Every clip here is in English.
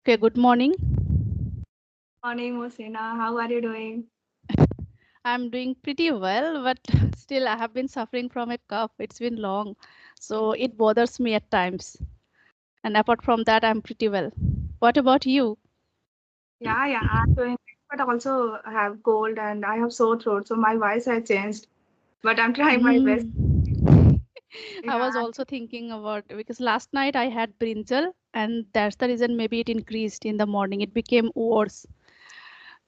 Okay, good morning. Morning, Mosina. How are you doing? I'm doing pretty well, but still I have been suffering from a cough. It's been long, so it bothers me at times. And apart from that, I'm pretty well. What about you? Yeah, I'm doing great, but also I have cold and I have sore throat, so my voice has changed. But I'm trying my best. Mm. I Yeah, was also thinking about because last night I had brinjal, and that's the reason maybe it increased in the morning. It became worse.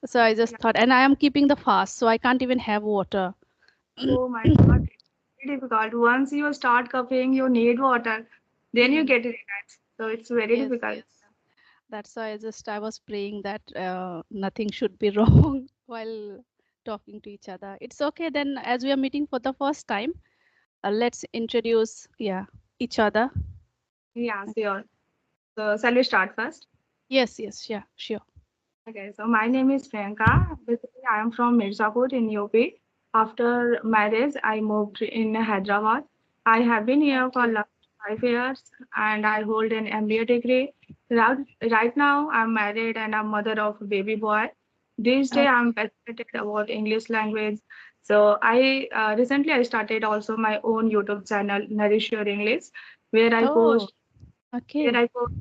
So I just yeah. thought, and I am keeping the fast, so I can't even have water. Oh my God, it's very difficult. Once you start coughing, you need water, then you Mm. get relaxed. So it's very Yes, difficult. yes. That's why I was praying that nothing should be wrong while talking to each other. It's okay then, as we are meeting for the first time, let's introduce each other. Yeah, Okay. sure. So shall we start first? Yes, yes, yeah, sure. Okay, so my name is Priyanka. Basically, I am from Mirzapur in UP. After marriage, I moved in Hyderabad. I have been here for Okay. last 5 years and I hold an MBA degree. Right now, I'm married and I'm mother of a baby boy. These days, I'm Okay. passionate about English language. So I recently I started also my own YouTube channel, Nourish Your English, where I Oh, post where okay. I post,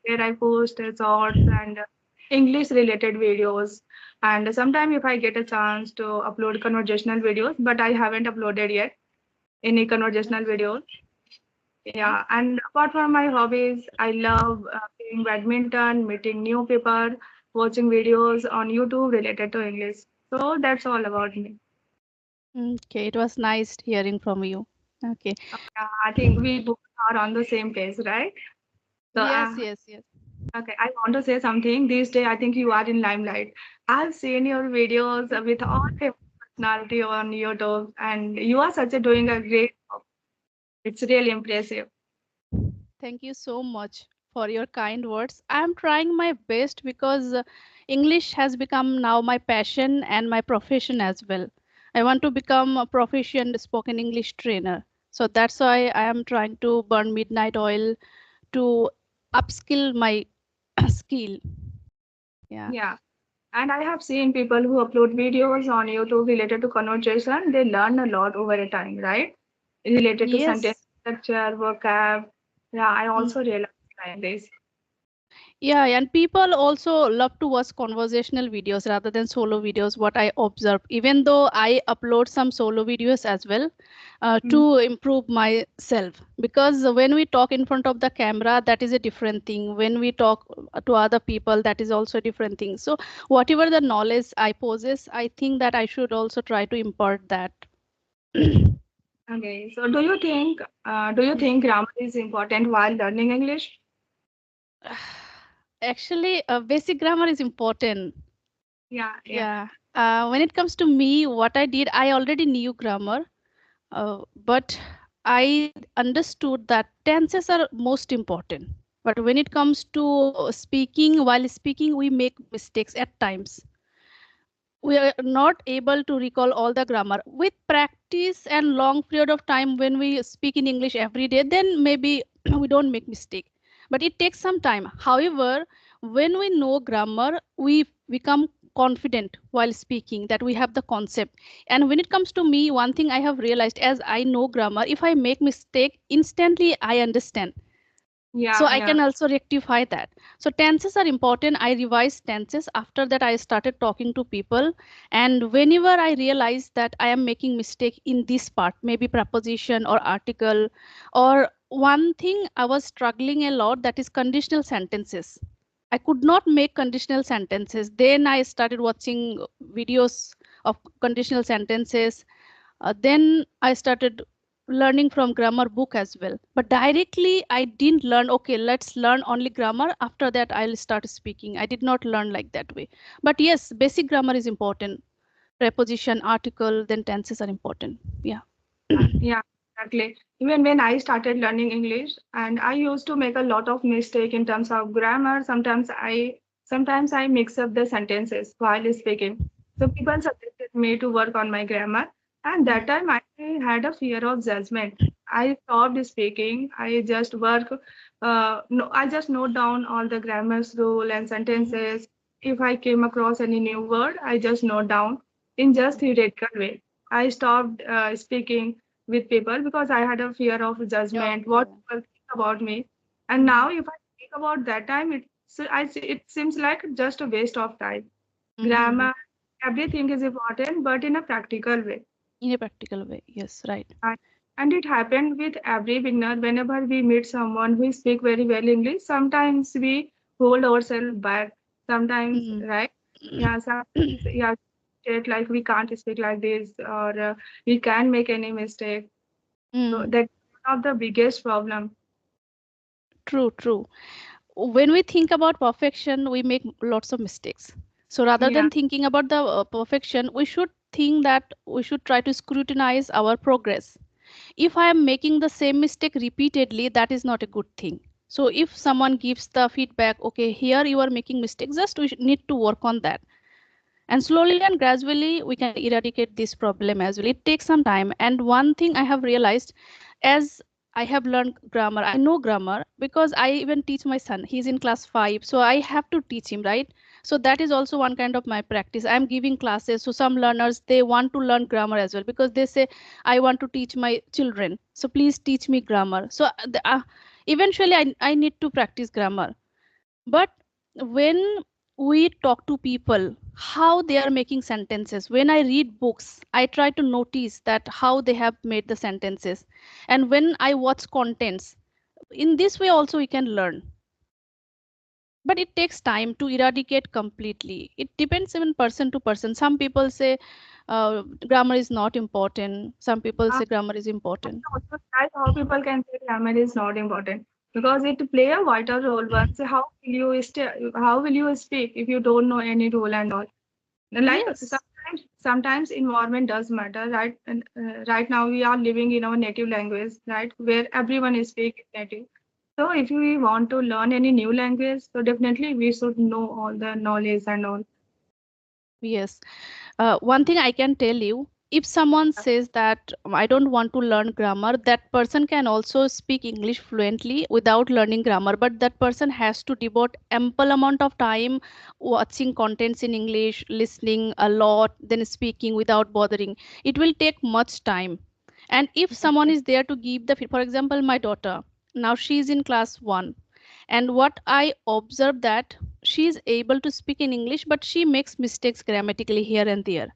where I post shorts and English related videos. And sometimes if I get a chance to upload conversational videos, but I haven't uploaded yet any conversational Okay. videos. Hmm? Yeah, and apart from my hobbies, I love playing badminton, meeting new people, watching videos on YouTube related to English. So that's all about me. Okay, it was nice hearing from you. Okay. I think we both are on the same page, right? So Yes, yes, yes. okay, I want to say something. These days, I think you are in limelight. I've seen your videos with all the personality on YouTube, and you are such a doing a great job. It's really impressive. Thank you so much for your kind words. I am trying my best because English has become now my passion and my profession as well. I want to become a proficient spoken English trainer. So that's why I am trying to burn midnight oil to upskill my skill. Yeah. Yeah, and I have seen people who upload videos on YouTube related to conversation. They learn a lot over a time, right? Related to sentence Yes. structure, vocab. Yeah, I Mm. also realize like this. Yeah, and people also love to watch conversational videos rather than solo videos, what I observe, even though I upload some solo videos as well Mm. to improve myself. Because when we talk in front of the camera, that is a different thing. When we talk to other people, that is also a different thing. So, whatever the knowledge I possess, I think that I should also try to impart that. Okay, so do you think grammar is important while learning English? Actually, basic grammar is important. Yeah. Yeah. When it comes to me, what I did, I already knew grammar, but I understood that tenses are most important. But when it comes to speaking, while speaking, we make mistakes at times. We are not able to recall all the grammar. With practice and long period of time, when we speak in English every day, then maybe we don't make mistake. But it takes some time. However, when we know grammar, we become confident while speaking that we have the concept. And when it comes to me, one thing I have realized, as I know grammar, if I make mistake, instantly I understand, so I Yeah. can also rectify that. So tenses are important. I revised tenses. After that, I started talking to people, and whenever I realized that I am making mistake in this part, maybe preposition or article, or one thing I was struggling a lot, that is conditional sentences. I could not make conditional sentences. Then I started watching videos of conditional sentences. Then I started learning from grammar book as well, but directly I didn't learn, okay, let's learn only grammar, after that I'll start speaking. I did not learn like that way. But yes, basic grammar is important. Preposition, article, then tenses are important. Yeah. Yeah, exactly. Even when I started learning English, and I used to make a lot of mistake in terms of grammar. Sometimes I mix up the sentences while speaking. So people suggested me to work on my grammar, and that time I had a fear of judgment. I stopped speaking. I just no, I just note down all the grammars rule and Mhm. sentences. If I came across any new word, I just note down in just Mhm. theoretical way. I stopped speaking with people because I had a fear of judgment, what Okay. people think about me. And Mhm. now, if I think about that time, it seems like just a waste of time. Mhm. Grammar, everything is important, but in a practical way. In a practical way, yes, right. And and it happened with every beginner. Whenever we meet someone who speak very well English, sometimes we hold ourselves back. Sometimes, Mhm. right? Yeah, sometimes, yeah, state like we can't speak like this, or we can make any mistake. So Mm. that's one of the biggest problem. True, true. When we think about perfection, we make lots of mistakes. So rather Yeah, than thinking about the perfection, we should think that we should try to scrutinize our progress. If I am making the same mistake repeatedly, that is not a good thing. So if someone gives the feedback, okay, here you are making mistakes, just we need to work on that. And slowly and gradually we can eradicate this problem as well. It takes some time. And one thing I have realized, as I have learned grammar, I know grammar because I even teach my son. He's in class 5, so I have to teach him, right? So that is also one kind of my practice. I'm giving classes, so some learners, they want to learn grammar as well because they say, I want to teach my children, so please teach me grammar. So eventually I need to practice grammar. But when we talk to people, how they are making sentences, when I read books, I try to notice that how they have made the sentences. And when I watch contents, in this way also we can learn. But it takes time to eradicate completely. It depends even person to person. Some people say grammar is not important, some people uh, say grammar is important. also that's how people can say grammar is not important because it play a vital role. Once, how will you speak if you don't know any rule and all? Like Yes. sometimes environment does matter, right? And right now we are living in our native language, right, where everyone is speaking native. So if we want to learn any new language, so definitely we should know all the knowledge and all. Yes. One thing I can tell you, if someone says that I don't want to learn grammar, that person can also speak English fluently without learning grammar. But that person has to devote ample amount of time watching contents in English, listening a lot, then speaking without bothering. It will take much time. And if someone is there to give the, for example, my daughter, now she is in class 1, and what I observe that she is able to speak in English, but she makes mistakes grammatically here and there.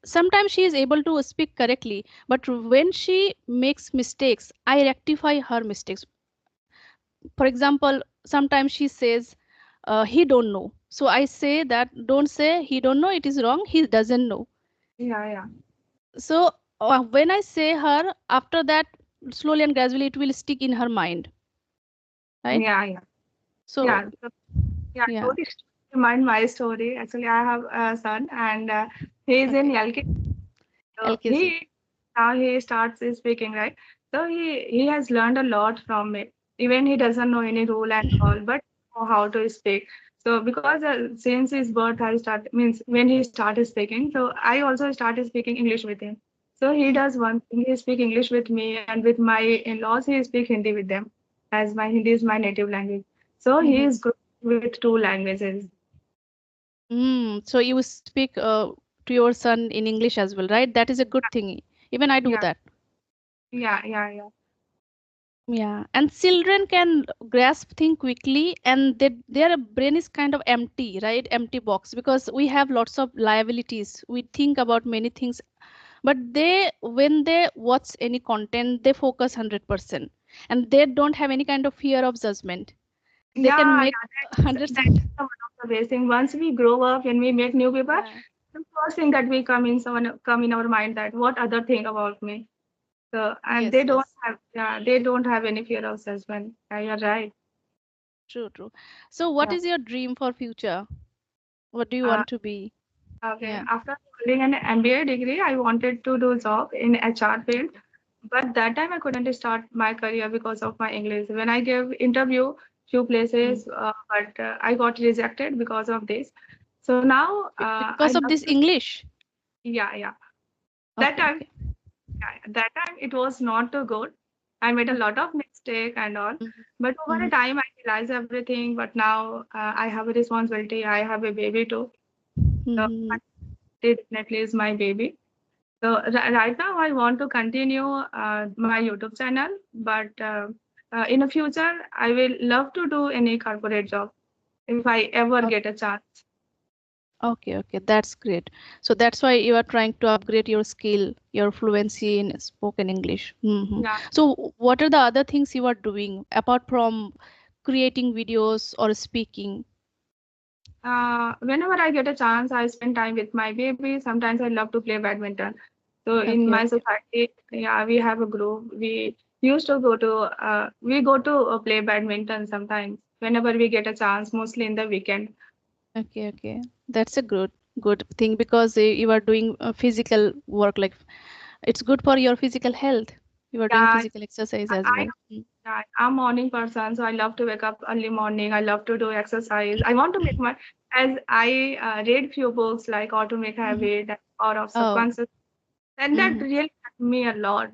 Sometimes she is able to speak correctly, but when she makes mistakes, I rectify her mistakes. For example, sometimes she says he don't know, so I say that don't say he don't know, it is wrong, he doesn't know. Yeah, yeah, So when I say her, after that, slowly and gradually it will stick in her mind, right? yeah, yeah, So yeah. So, yeah, yeah. totally remind my story. Actually, I have a son and he is in Okay. LK. So LKG. now he starts speaking, right? So he has learned a lot from me. Even he doesn't know any rule and all, but know how to speak. So because since his birth, I start means when he started speaking, so I also started speaking English with him. So he does one thing, he speak English with me, and with my in-laws, he speak Hindi with them, as my Hindi is my native language. So he Mhm. is good with two languages. So you speak to your son in English as well, right? That is a good thing. Even I do Yeah, that. yeah. Yeah, and children can grasp things quickly, and their brain is kind of empty, right? Empty box because we have lots of liabilities. We think about many things, but when they watch any content, they focus 100%, and they don't have any kind of fear of judgment. They can Yeah, make yeah, hundreds of. that's one of the best thing. Once we grow up and we meet new people, Yeah. the first thing that will come in our mind that what other thing about me. So and Yes, they don't yes. have they don't have any fear of judgment. Yeah, you're right. True, true. So, what Yeah. is your dream for future? What do you Uh, want to be? okay. Yeah. After holding an MBA degree, I wanted to do job in HR field, but that time I couldn't start my career because of my English. When I gave interview few Mm. places, but I got rejected because of this. So now I Because of love this to English. yeah. That Okay, time okay. yeah, that time it was not too good. I made a lot of mistake and all, but over a Mhm. time I realized everything. But now I have a responsibility. I have a baby too. So Mhm. it definitely is my baby. So right now I want to continue my YouTube channel, but in the future I will love to do any corporate job if I ever get a chance. Okay, okay, that's great. So that's why you are trying to upgrade your skill, your fluency in spoken English. Yeah. So what are the other things you are doing apart from creating videos or speaking? Whenever I get a chance, I spend time with my baby. Sometimes I love to play badminton. So in Okay, my okay. society, yeah, we have a group. We used to go to play badminton sometimes whenever we get a chance, mostly in the weekend. Okay, okay. That's a good thing because you are doing physical work like it's good for your physical health. You are doing Yeah, physical exercise as I well. yeah, I'm a morning person, so I love to wake up early morning. I love to do exercise. I want to make my as I read few books like How to Make Mhm. Habit or of Oh. Subconscious. And that Hmm. really helped me a lot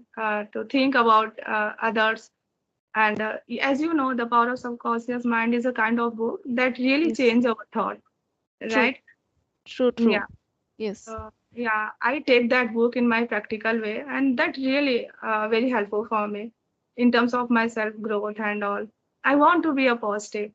to think about others. And as you know, The Power of Subconscious Mind is a kind of book that really Yes. change our thought, True. right? True. True. Yeah. Yes. Yeah, I take that book in my practical way, and that really very helpful for me in terms of my self growth and all. I want to be a positive.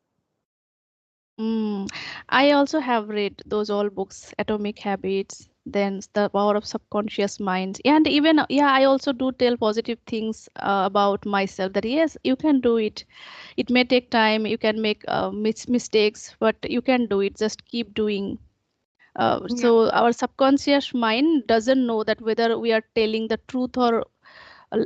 Mm. I also have read those all books, Atomic Habits, then The Power of Subconscious Mind. And even, yeah, I also do tell positive things about myself that yes, you can do it. It may take time, you can make mistakes, but you can do it. Just keep doing. Yeah, So our subconscious mind doesn't know that whether we are telling the truth or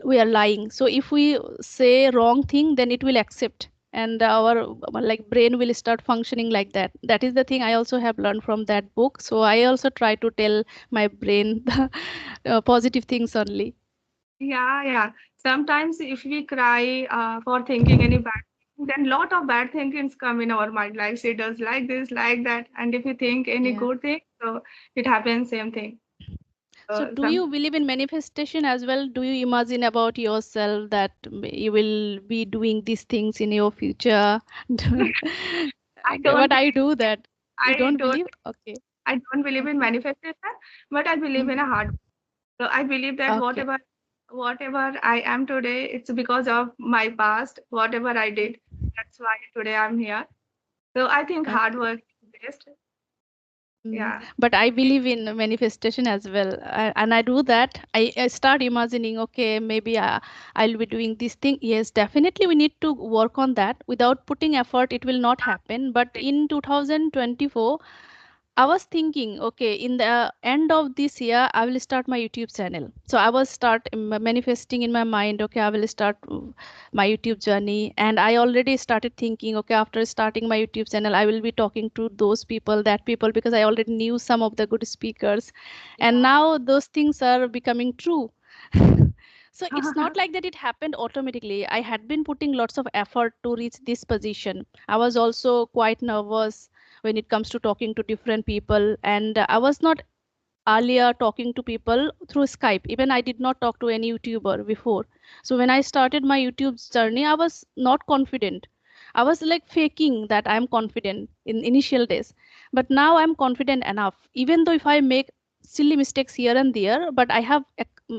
we are lying. So if we say wrong thing, then it will accept, and our like brain will start functioning like that. That is the thing I also have learned from that book. So I also try to tell my brain the positive things only. yeah. Sometimes if we cry for thinking any bad thing, then lot of bad thinkings come in our mind, like she does like this, like that. And if you think any Yeah. good thing, so it happens same thing. So do Some you believe in manifestation as well? Do you imagine about yourself that you will be doing these things in your future? I Okay, don't but I believe do that. You I don't don't believe? Okay. I don't believe in Okay. manifestation, but I believe in a Mhm. hard. So I believe that Okay. whatever I am today, it's because of my past, whatever I did. That's why today I'm here. So I think hard Okay. work is best. Yeah. But I believe in manifestation as well, and I do that. I start imagining, okay, maybe I'll be doing this thing. Yes, definitely we need to work on that. Without putting effort, it will not happen. But in 2024, I was thinking, okay, in the end of this year, I will start my YouTube channel. So I was start manifesting in my mind, okay, I will start my YouTube journey. And I already started thinking, okay, after starting my YouTube channel, I will be talking to those people, that people, because I already knew some of the good speakers. And Yeah. now those things are becoming true. So it's not like that it happened automatically. I had been putting lots of effort to reach this position. I was also quite nervous when it comes to talking to different people, and I was not earlier talking to people through Skype. Even I did not talk to any YouTuber before. So when I started my YouTube journey, I was not confident. I was like faking that I'm confident in initial days. But now I'm confident enough. Even though if I make silly mistakes here and there, but I have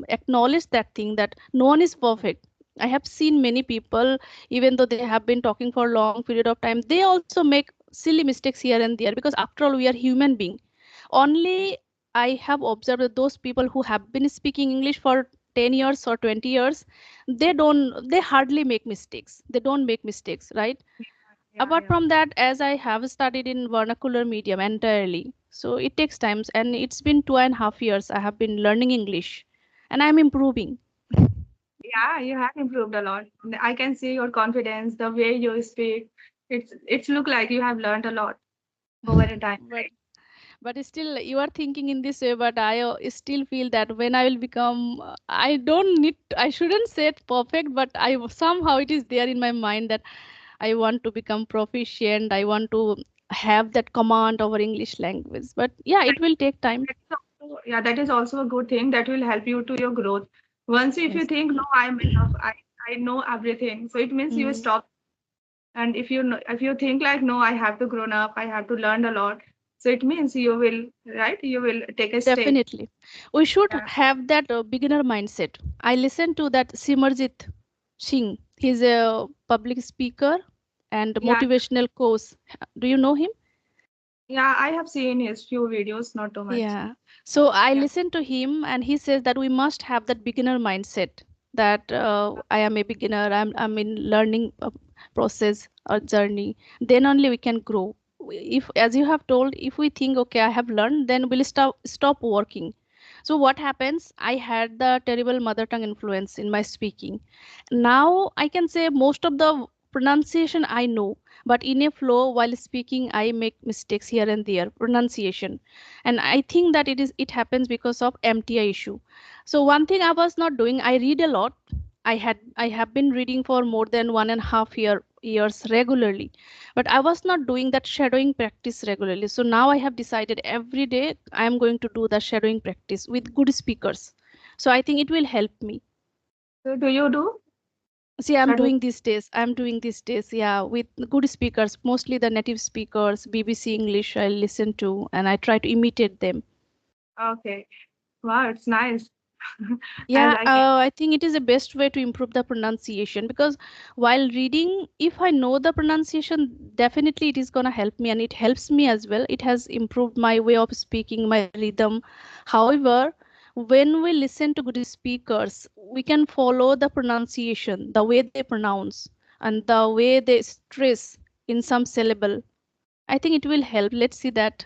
acknowledged that thing that no one is perfect. I have seen many people, even though they have been talking for a long period of time, they also make silly mistakes here and there because after all we are human being. Only I have observed that those people who have been speaking English for 10 years or 20 years, they hardly make mistakes. They don't make mistakes, right? Yeah, Apart yeah. from that, as I have studied in vernacular medium entirely, so it takes time, and it's been 2.5 years I have been learning English, and I'm improving. Yeah, you have improved a lot. I can see your confidence, the way you speak. It's look like you have learned a lot over a time, but right? but still you are thinking in this way, but I still feel that when I will become I don't need, I shouldn't say it perfect, but I somehow it is there in my mind that I want to become proficient. I want to have that command over English language. But yeah, it will take time. That is yeah, that is also a good thing that will help you to your growth. Once if you Yes. think, no, I am enough, I know everything. So it means you Mm, stop. And if you know, if you think like, no, I have to grown up, I have to learn a lot. So it means you will, right? You will take a step. definitely. We should Yeah. have that beginner mindset. I listened to that Simarjit Singh. He's a public speaker and Yeah. motivational coach. Do you know him? Yeah. I have seen his few videos, not too much. Yeah. So I Yeah. listened to him, and he says that we must have that beginner mindset that I am a beginner. I'm in learning process or journey. Then only we can grow. If, as you have told, if we think okay, I have learned, then we'll stop working. So what happens? I had the terrible mother tongue influence in my speaking. Now I can say most of the pronunciation I know, but in a flow while speaking, I make mistakes here and there. Pronunciation, and I think that it happens because of MTI issue. So one thing I was not doing, I read a lot. I have been reading for more than 1.5 years regularly, but I was not doing that shadowing practice regularly. So now I have decided every day I am going to do the shadowing practice with good speakers. So I think it will help me. So do you do? See, I'm Shadowing? doing these days. I'm doing these days, yeah, with good speakers, mostly the native speakers, BBC English I listen to, and I try to imitate them. Okay. Wow, it's nice. I Yeah, like it. I think it is the best way to improve the pronunciation because while reading, if I know the pronunciation, definitely it is going to help me and it helps me as well. It has improved my way of speaking, my rhythm. However, when we listen to good speakers, we can follow the pronunciation, the way they pronounce, and the way they stress in some syllable. I think it will help. Let's see that.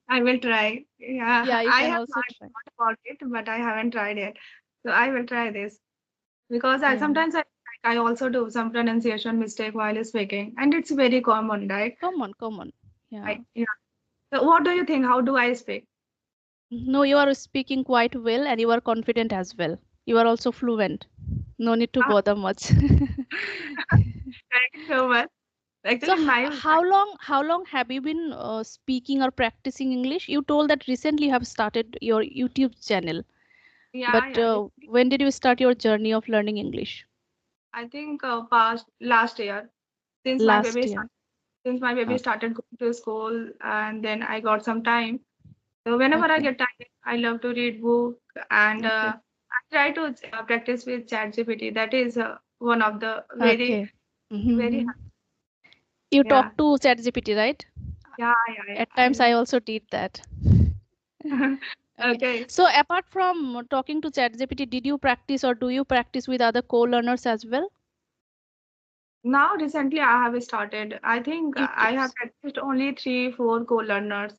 I will try. Yeah, Yeah, you I can have also heard try. a lot about it, but I haven't tried it. So I will try this because I Yeah. sometimes I also do some pronunciation mistake while speaking, and it's very common, right? Common, common. Yeah. Yeah. So what do you think? How do I speak? No, you are speaking quite well and you are confident as well. You are also fluent. No need to Ah, bother much. thank you so much. So Actually, my how long have you been speaking or practicing English? You told that recently you have started your YouTube channel. yeah, But yeah. when did you start your journey of learning English? I think past last year since my Last baby year. since my baby Uh, started going to school, and then I got some time. So whenever I okay. get time, I love to read book, and Okay. I try to practice with ChatGPT. That is one of the Okay. very Mm-hmm. You yeah, talk to ChatGPT, right? yeah. At times I also did that. Okay. Okay. So apart from talking to ChatGPT, did you practice or do you practice with other co-learners as well? Now recently I have started. I think You I have tips. practiced only 3, 4 co-learners.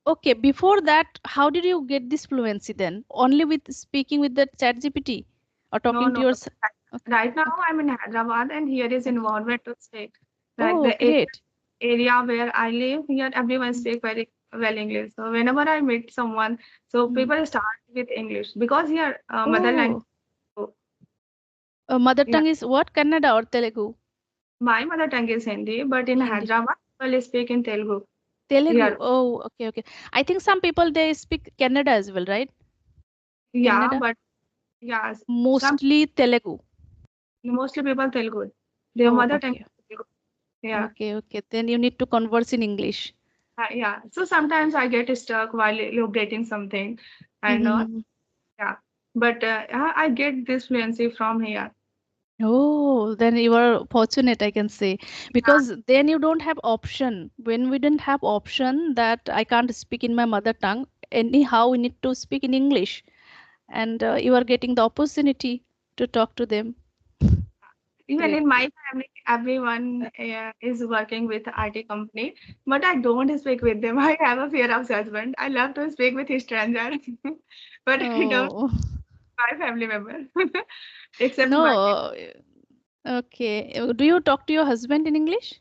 Okay, before that, how did you get this fluency then? Only with speaking with the ChatGPT or No, talking to no. your okay, Right now okay, I'm in Hyderabad, and here is okay. environment to speak. Like Oh, the great. area where I live, here everyone Mm. speak very well English. So whenever I meet someone, so Mm. people start with English because here mother language. Oh, So, mother yeah, tongue is what? Kannada or Telugu? my mother tongue is Hindi, but in Hindi. Hyderabad, people speak in Telugu. Telugu. Here, Oh, okay, okay. I think some people they speak Kannada as well, right? yeah, Kannada. but yeah, some Mostly Telugu. mostly people Telugu. Their Oh, mother tongue okay. is Telugu. Yeah, Okay, okay. Then you need to converse in English. yeah. So sometimes I get stuck while updating something, and Mm-hmm. yeah. But I get this fluency from here. Oh, then you are fortunate, I can say, Yeah. because then you don't have option. When we didn't have option that I can't speak in my mother tongue, anyhow we need to speak in English, and you are getting the opportunity to talk to them. Even Great, in my great. family, everyone is working with IT company, but I don't speak with them. I have a fear of judgment. I love to speak with stranger, but I don't Oh, my family member, except my no. Okay. Do you talk to your husband in English?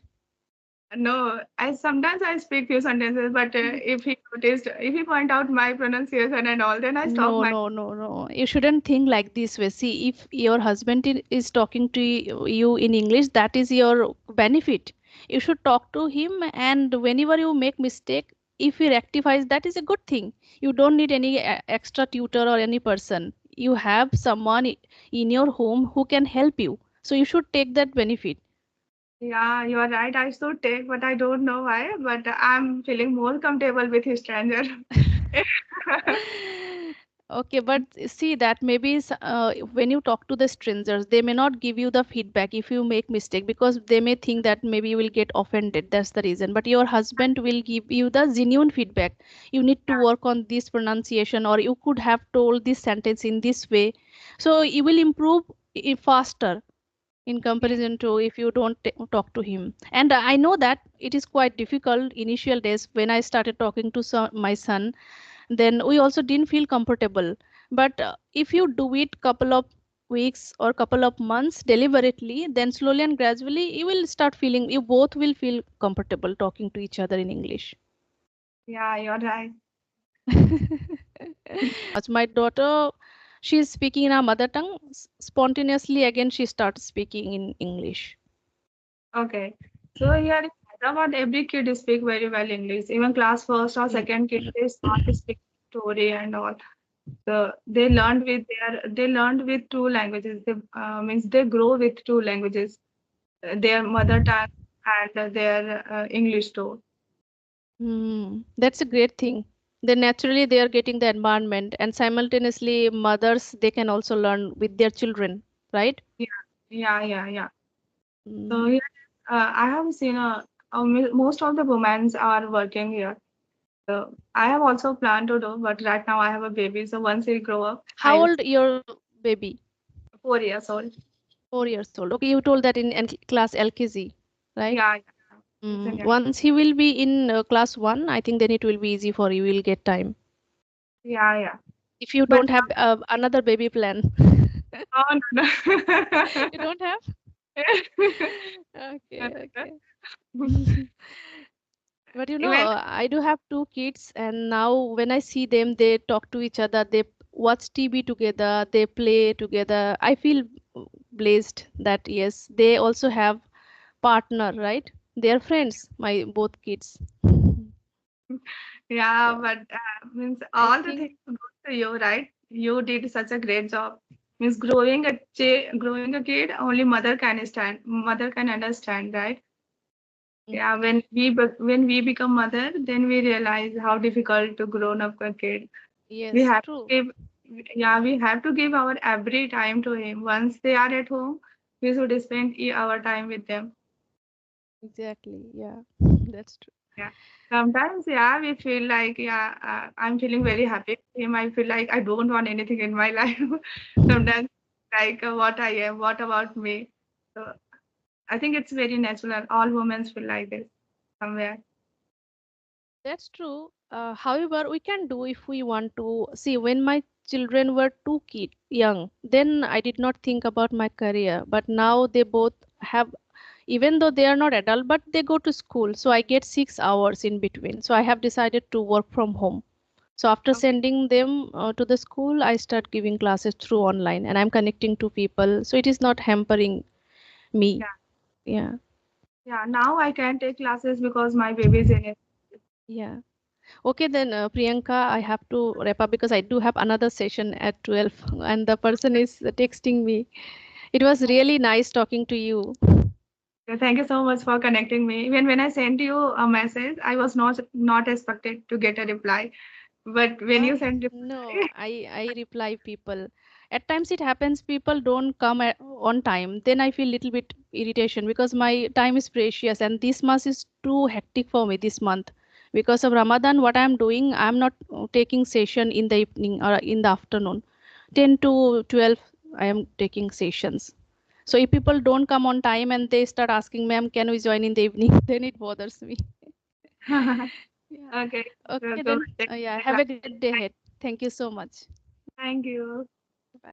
no. I sometimes I speak few sentences, but if he point out my pronunciation and all, then I stop No, my. no, no, no. You shouldn't think like this way. See, if your husband is talking to you in English, that is your benefit. You should talk to him, and whenever you make mistake, if he rectifies, that is a good thing. You don't need any extra tutor or any person. you have someone in your home who can help you, so you should take that benefit. Yeah, you are right. I should take, but I don't know why. But I'm feeling more comfortable with a stranger. Okay, but see that maybe when you talk to the strangers, they may not give you the feedback if you make mistake, because they may think that maybe you will get offended. That's the reason. But your husband will give you the genuine feedback. You need to work on this pronunciation, or you could have told this sentence in this way. So you will improve faster in Yeah. comparison to if you don't talk to him. And I know that it is quite difficult initial days when I started talking to my son, then we also didn't feel comfortable. But if you do it couple of weeks or couple of months deliberately, then slowly and gradually you will start feeling, you both will feel comfortable talking to each other in English. Yeah, you're right. Much my daughter, she is speaking in her mother tongue, spontaneously again she starts speaking in English. Okay. So here in Hyderabad, every kid speak very well English. Even class first or Mm. second kid, they start speaking story and all. So they learned with two languages. They means they grow with two languages, their mother tongue and their English too. That's a great thing. Then naturally they are getting the environment, and simultaneously mothers they can also learn with their children, right? Yeah, yeah. So Mm. here, I have seen most of the women are working here. So I have also planned to do, but right now I have a baby. So once he grow up, How I'll old your baby? 4 years old. 4 years old. Okay, you told that in class LKG, right? Yeah, yeah. It's in Once he will be in class one, I think then it will be easy for you. You will get time. yeah. If you But don't have another baby plan. oh no, You don't have? no. Okay, okay. But Even I do have two kids, and now when I see them, they talk to each other, they watch TV together, they play together. I feel blessed that yes, they also have partner, right? They are friends, my both kids. yeah, So but means I all the think things go to you, right? You did such a great job. Means growing a kid, only mother can understand, right? mm, Yeah, when we become mother, then we realize how difficult to grow up a kid. We yes, have to true. give, yeah, we have to give our every time to him. Once they are at home, we should spend our time with them. Exactly. Yeah, that's true. Yeah. Sometimes, yeah, we feel like, yeah, I'm feeling very happy with him. I feel like I don't want anything in my life. Sometimes, like, what I am, what about me? So I think it's very natural. All women feel like this somewhere. That's true. However, we can do if we want to. See, when my children were too young, then I did not think about my career. But now they both have, even though they are not adult, but they go to school. So I get 6 hours in between. So I have decided to work from home. So after Okay. sending them to the school, I start giving classes through online, and I'm connecting to people. So it is not hampering me. Yeah. Yeah. Yeah. Now I can take classes because my baby is in it. Yeah. Okay, then Priyanka, I have to wrap up because I do have another session at 12 and the person is texting me. It was really nice talking to you. Thank you so much for connecting me. Even when I sent you a message, I was not expected to get a reply. But when you sent No, reply, I reply people. At times it happens people don't come on time. Then I feel little bit irritation because my time is precious and this month is too hectic for me this month. Because of Ramadan, what I'm doing, I'm not taking session in the evening or in the afternoon. 10 to 12, I am taking sessions. So if people don't come on time and they start asking, ma'am, can we join in the evening? Then it bothers me. Yeah. okay, Okay, so then. take Yeah, the have a class. great day ahead. Thank you so much. Thank you.